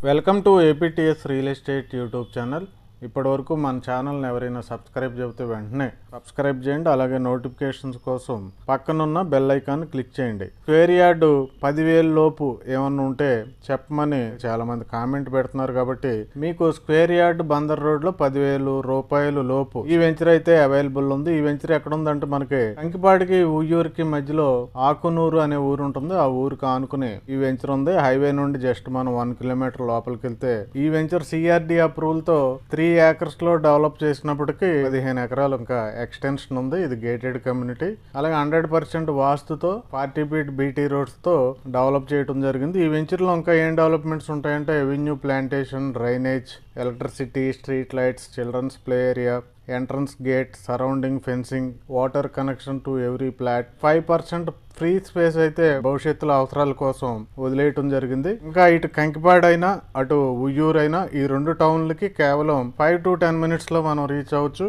Welcome to APTS real estate YouTube channel. ఇప్పటివరకు మన ఛానల్ని ఎవరైనా సబ్స్క్రైబ్ చెబితే వెంటనే సబ్స్క్రైబ్ చేయండి. అలాగే నోటిఫికేషన్స్ కోసం పక్కనున్న బెల్ ఐకాన్ క్లిక్ చేయండి. స్క్వేర్ యార్డు 10,000 లోపు ఏమన్నా ఉంటే చెప్పమని చాలా మంది కామెంట్ పెడుతున్నారు. కాబట్టి మీకు స్క్వేర్ యార్డ్ బందర్ రోడ్ లో 10,000 రూపాయలు లోపు ఈ వెంచర్ అయితే అవైలబుల్ ఉంది. ఈ వెంచర్ ఎక్కడ ఉందంటే మనకి కంకిపాడికి ఉయ్యూరుకి మధ్యలో ఆకునూరు అనే ఊరు ఉంటుంది. ఆ ఊరికి ఆనుకుని ఈ వెంచర్ ఉంది. హైవే నుండి జస్ట్ మనం 1 కిలోమీటర్ లోపలికి వెళ్తే ఈ వెంచర్ సిఆర్డి అప్రూవల్ తో 3 ఏకర్స్ లో డెవలప్ చేసినప్పటికీ 15 ఎకరాలు ఇంకా ఎక్స్టెన్షన్ ఉంది. ఇది గేటెడ్ కమ్యూనిటీ. అలాగే 100% వాస్తుతో 40 ఫీట్ బీటీ రోడ్స్ తో డెవలప్ చేయడం జరిగింది. ఈ వెంచర్ లో ఇంకా ఏం డెవలప్మెంట్స్ ఉంటాయంటే avenue plantation, drainage, electricity, street lights, children's play area, entrance gate, surrounding fencing, water connection to every flat, 5% free space అయితే భవిష్యత్తులో అవసరాల కోసం వదిలేయటం జరిగింది. ఇంకా ఇటు కంకిపాడు అయినా అటు ఉయ్యూరు అయినా ఈ 2 టౌన్లకి కేవలం 5 to 10 minutes లో మనం రీచ్ అవ్వచ్చు.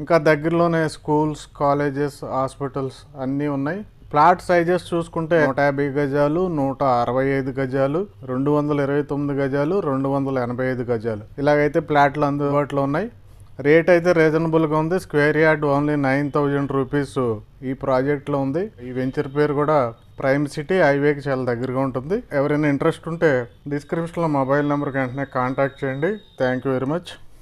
ఇంకా దగ్గరలోనే స్కూల్స్, కాలేజెస్, హాస్పిటల్స్ అన్నీ ఉన్నాయి. ఫ్లాట్ సైజెస్ చూసుకుంటే 150 గజాలు, 165 గజాలు, 229 గజాలు, 285 గజాలు ఇలాగైతే ఫ్లాట్లు అందుబాటులో ఉన్నాయి. రేట్ అయితే రీజనబుల్గా ఉంది. స్క్వేర్ యార్డ్ ఓన్లీ 9,000 రూపీస్ ఈ ప్రాజెక్ట్లో ఉంది. ఈ వెంచర్ పేరు కూడా ప్రైమ్ సిటీ, హైవేకి చాలా దగ్గరగా ఉంటుంది. ఎవరైనా ఇంట్రెస్ట్ ఉంటే డిస్క్రిప్షన్లో మొబైల్ నెంబర్కి వెంటనే కాంటాక్ట్ చేయండి. Thank you very much.